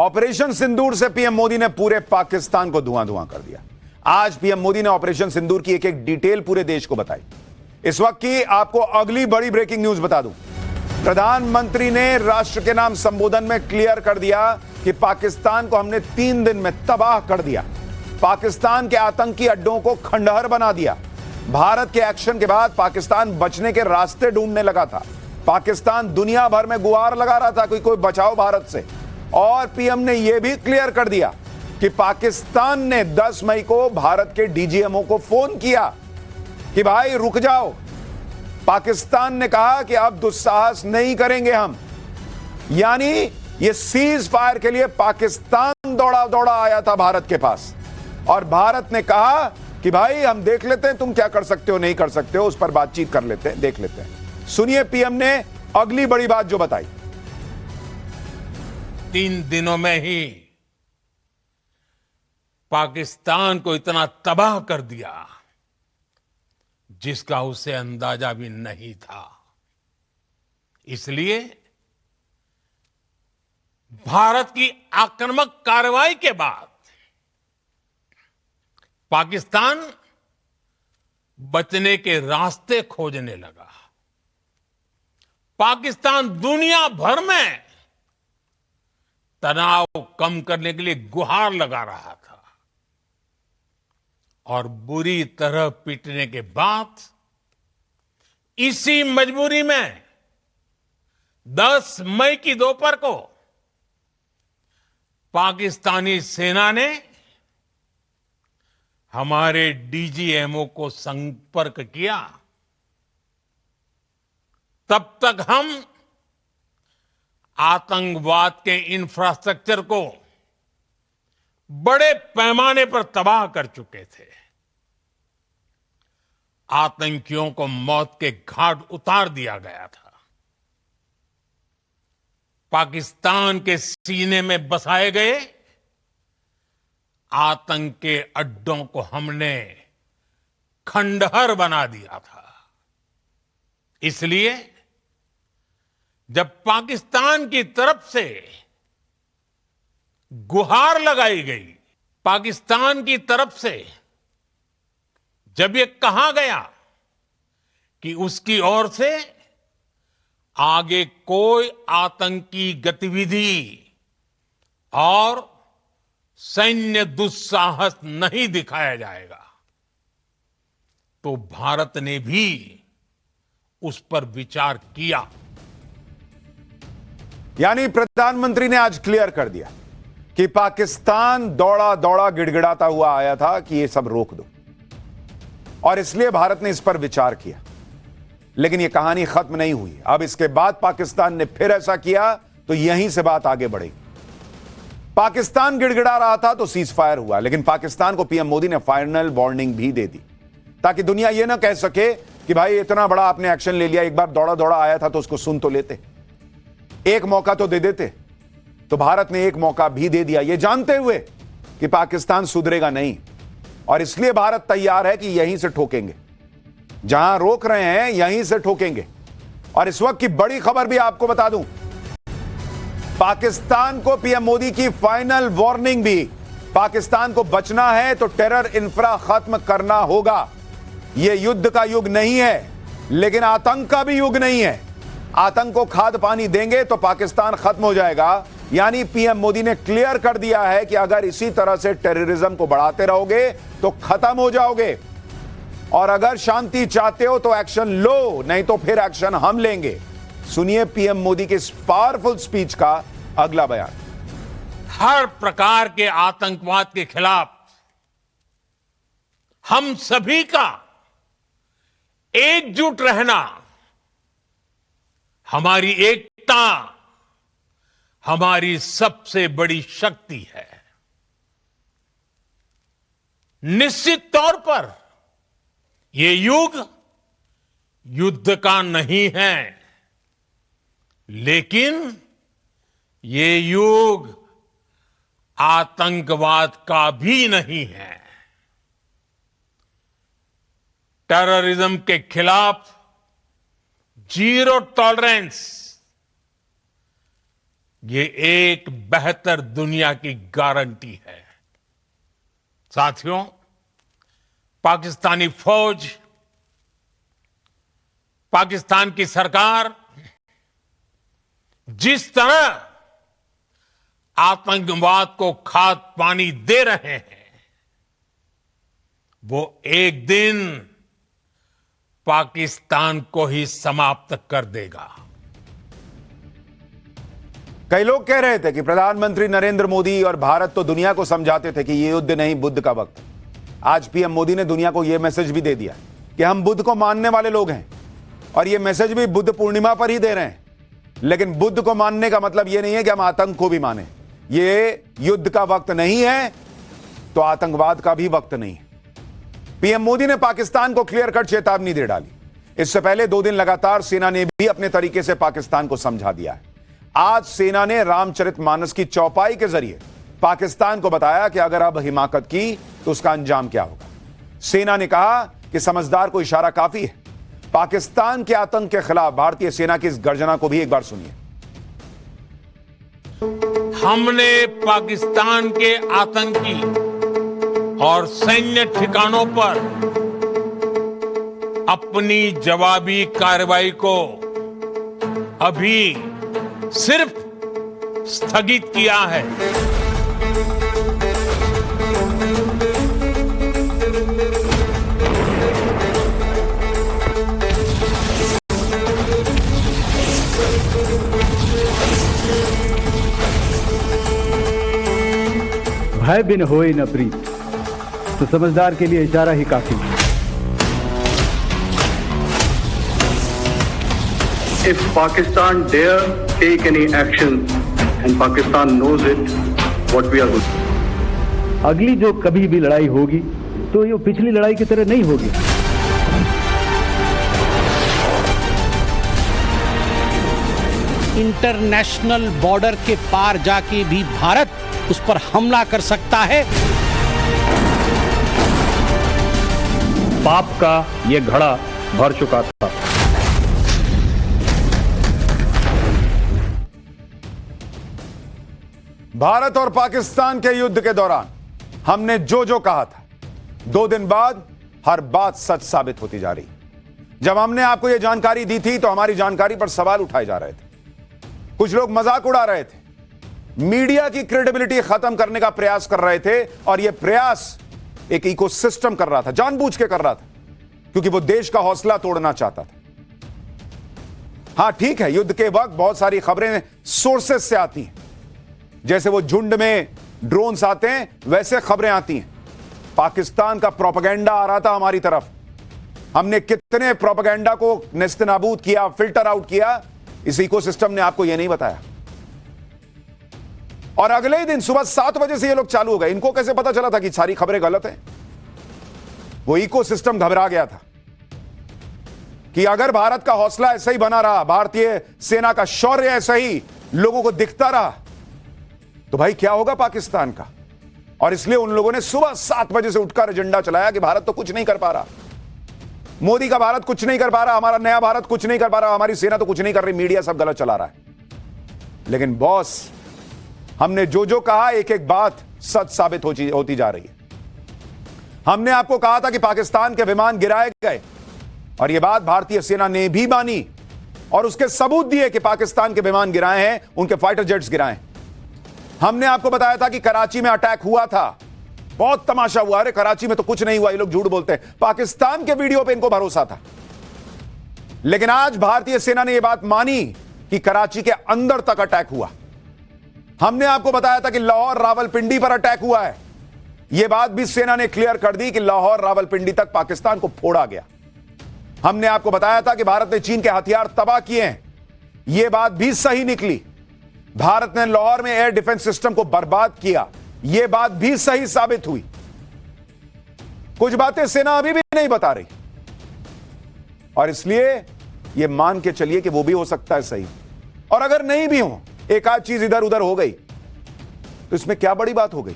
Operation सिंदूर से PM Modi ने पूरे पाकिस्तान को धुआं धुआं कर दिया। आज पीएम मोदी ने ऑपरेशन सिंदूर की एक एक डिटेल पूरे देश को बताई। इस वक्त की आपको अगली बड़ी ब्रेकिंग न्यूज बता दूं। प्रधानमंत्री ने राष्ट्र के नाम संबोधन में क्लियर कर दिया कि पाकिस्तान को हमने 3 दिन में तबाह कर दिया। पाकिस्तान के आतंकी अड्डों को खंडहर बना दिया। भारत के एक्शन के बाद पाकिस्तान बचने के रास्ते ढूंढने लगा था। पाकिस्तान दुनिया भर में गुहार लगा रहा था कि कोई बचाओ भारत से। और पीएम ने यह भी क्लियर कर दिया कि पाकिस्तान ने 10 मई को भारत के डीजीएमओ को फोन किया कि भाई रुक जाओ। पाकिस्तान ने कहा कि अब दुस्साहस नहीं करेंगे हम। यानी ये सीज फायर के लिए पाकिस्तान दौड़ा दौड़ा आया था भारत के पास, और भारत ने कहा कि भाई हम देख लेते हैं तुम क्या कर सकते हो नहीं कर सकते हो, उस पर बातचीत कर लेते हैं, देख लेते हैं। सुनिए पीएम ने अगली बड़ी बात जो बताई। 3 दिनों में ही पाकिस्तान को इतना तबाह कर दिया जिसका उसे अंदाजा भी नहीं था। इसलिए भारत की आक्रामक कार्रवाई के बाद पाकिस्तान बचने के रास्ते खोजने लगा। पाकिस्तान दुनिया भर में तनाव कम करने के लिए गुहार लगा रहा था, और बुरी तरह पीटने के बाद इसी मजबूरी में 10 मई की दोपहर को पाकिस्तानी सेना ने हमारे डीजीएमओ को संपर्क किया। तब तक हम आतंकवाद के इंफ्रास्ट्रक्चर को बड़े पैमाने पर तबाह कर चुके थे। आतंकियों को मौत के घाट उतार दिया गया था। पाकिस्तान के सीने में बसाए गए आतंक के अड्डों को हमने खंडहर बना दिया था। इसलिए जब पाकिस्तान की तरफ से गुहार लगाई गई, पाकिस्तान की तरफ से जब ये कहा गया कि उसकी ओर से आगे कोई आतंकी गतिविधि और सैन्य दुस्साहस नहीं दिखाया जाएगा, तो भारत ने भी उस पर विचार किया। यानी प्रधानमंत्री ने आज क्लियर कर दिया कि पाकिस्तान दौड़ा दौड़ा गिड़गिड़ाता हुआ आया था कि ये सब रोक दो, और इसलिए भारत ने इस पर विचार किया। लेकिन यह कहानी खत्म नहीं हुई। अब इसके बाद पाकिस्तान ने फिर ऐसा किया तो यहीं से बात आगे बढ़ेगी। पाकिस्तान गिड़गिड़ा रहा था तो सीज फायर हुआ, लेकिन पाकिस्तान को पीएम मोदी ने फाइनल वार्निंग भी दे दी ताकि दुनिया यह ना कह सके कि भाई इतना बड़ा आपने एक्शन ले लिया, एक बार दौड़ा दौड़ा आया था तो उसको सुन तो लेते, एक मौका तो दे देते। तो भारत ने एक मौका भी दे दिया, यह जानते हुए कि पाकिस्तान सुधरेगा नहीं, और इसलिए भारत तैयार है कि यहीं से ठोकेंगे, जहां रोक रहे हैं यहीं से ठोकेंगे। और इस वक्त की बड़ी खबर भी आपको बता दूं, पाकिस्तान को पीएम मोदी की फाइनल वार्निंग भी। पाकिस्तान को बचना है तो टेरर इंफ्रा खत्म करना होगा। यह युद्ध का युग नहीं है, लेकिन आतंक का भी युग नहीं है। आतंक को खाद पानी देंगे तो पाकिस्तान खत्म हो जाएगा। यानी पीएम मोदी ने क्लियर कर दिया है कि अगर इसी तरह से टेररिज्म को बढ़ाते रहोगे तो खत्म हो जाओगे, और अगर शांति चाहते हो तो एक्शन लो, नहीं तो फिर एक्शन हम लेंगे। सुनिए पीएम मोदी के इस पावरफुल स्पीच का अगला बयान। हर प्रकार के आतंकवाद के खिलाफ हम सभी का एकजुट रहना, हमारी एकता हमारी सबसे बड़ी शक्ति है। निश्चित तौर पर यह युग युद्ध का नहीं है, लेकिन ये युग आतंकवाद का भी नहीं है। टेररिज्म के खिलाफ जीरो टॉलरेंस, ये एक बेहतर दुनिया की गारंटी है। साथियों, पाकिस्तानी फौज, पाकिस्तान की सरकार जिस तरह आतंकवाद को खाद पानी दे रहे हैं, वो एक दिन पाकिस्तान को ही समाप्त कर देगा। कई लोग कह रहे थे कि प्रधानमंत्री नरेंद्र मोदी और भारत तो दुनिया को समझाते थे कि ये युद्ध नहीं, बुद्ध का वक्त। आज पीएम मोदी ने दुनिया को यह मैसेज भी दे दिया कि हम बुद्ध को मानने वाले लोग हैं, और यह मैसेज भी बुद्ध पूर्णिमा पर ही दे रहे हैं। लेकिन बुद्ध को मानने का मतलब यह नहीं है कि हम आतंक को भी माने। ये युद्ध का वक्त नहीं है तो आतंकवाद का भी वक्त नहीं है। पीएम मोदी ने पाकिस्तान को क्लियर कट चेतावनी दे डाली। इससे पहले 2 दिन लगातार सेना ने भी अपने तरीके से पाकिस्तान को समझा दिया है। आज सेना ने रामचरितमानस की चौपाई के जरिए पाकिस्तान को बताया कि अगर अब हिमाकत की तो उसका अंजाम क्या होगा। सेना ने कहा कि समझदार को इशारा काफी है। पाकिस्तान के आतंक के खिलाफ भारतीय सेना की इस गर्जना को भी एक बार सुनिए। हमने पाकिस्तान के आतंकी और सैन्य ठिकानों पर अपनी जवाबी कार्रवाई को अभी सिर्फ स्थगित किया है। भय बिन होए न प्रीत, तो समझदार के लिए इशारा ही काफी है। If Pakistan dare take any action, and Pakistan knows it, what we are doing. अगली जो कभी भी लड़ाई होगी तो ये पिछली लड़ाई की तरह नहीं होगी। इंटरनेशनल बॉर्डर के पार जाके भी भारत उस पर हमला कर सकता है। पाप का ये घड़ा भर चुका था। भारत और पाकिस्तान के युद्ध के दौरान हमने जो कहा था, 2 दिन बाद हर बात सच साबित होती जा रही। जब हमने आपको यह जानकारी दी थी तो हमारी जानकारी पर सवाल उठाए जा रहे थे। कुछ लोग मजाक उड़ा रहे थे, मीडिया की क्रेडिबिलिटी खत्म करने का प्रयास कर रहे थे, और यह प्रयास एक इकोसिस्टम कर रहा था, जानबूझ के कर रहा था, क्योंकि वो देश का हौसला तोड़ना चाहता था। हां ठीक है, युद्ध के वक्त बहुत सारी खबरें सोर्सेस से आती हैं, जैसे वो झुंड में ड्रोन्स आते हैं वैसे खबरें आती हैं। पाकिस्तान का प्रोपेगेंडा आ रहा था हमारी तरफ। हमने कितने प्रोपेगेंडा को नेस्तनाबूद किया, फिल्टर आउट किया, इस इकोसिस्टम ने आपको यह नहीं बताया। और अगले ही दिन सुबह 7 बजे से ये लोग चालू हो गए। इनको कैसे पता चला था कि सारी खबरें गलत हैं? वो इकोसिस्टम घबरा गया था कि अगर भारत का हौसला ऐसा ही बना रहा, भारतीय सेना का शौर्य ऐसा ही लोगों को दिखता रहा, तो भाई क्या होगा पाकिस्तान का। और इसलिए उन लोगों ने सुबह 7 बजे से उठकर एजेंडा चलाया कि भारत तो कुछ नहीं कर पा रहा, मोदी का भारत कुछ नहीं कर पा रहा, हमारा नया भारत कुछ नहीं कर पा रहा, हमारी सेना तो कुछ नहीं कर रही, मीडिया सब गलत चला रहा है। लेकिन बॉस, हमने जो कहा एक एक बात सच साबित होती जा रही है। हमने आपको कहा था कि पाकिस्तान के विमान गिराए गए, और यह बात भारतीय सेना ने भी मानी, और उसके सबूत दिए कि पाकिस्तान के विमान गिराए हैं, उनके फाइटर जेट्स गिराए हैं। हमने आपको बताया था कि कराची में अटैक हुआ था, बहुत तमाशा हुआ, अरे कराची में तो कुछ नहीं हुआ, ये लोग झूठ बोलते हैं। पाकिस्तान के वीडियो पे इनको भरोसा था। लेकिन आज भारतीय सेना ने यह बात मानी कि कराची के अंदर तक अटैक हुआ। हमने आपको बताया था कि लाहौर रावलपिंडी पर अटैक हुआ है, यह बात भी सेना ने क्लियर कर दी कि लाहौर रावलपिंडी तक पाकिस्तान को फोड़ा गया। हमने आपको बताया था कि भारत ने चीन के हथियार तबाह किए हैं, यह बात भी सही निकली। भारत ने लाहौर में एयर डिफेंस सिस्टम को बर्बाद किया, यह बात भी सही साबित हुई। कुछ बातें सेना अभी भी नहीं बता रही, और इसलिए यह मान के चलिए कि वो भी हो सकता है सही। और अगर नहीं भी हो, एक आध चीज इधर उधर हो गई, तो इसमें क्या बड़ी बात हो गई।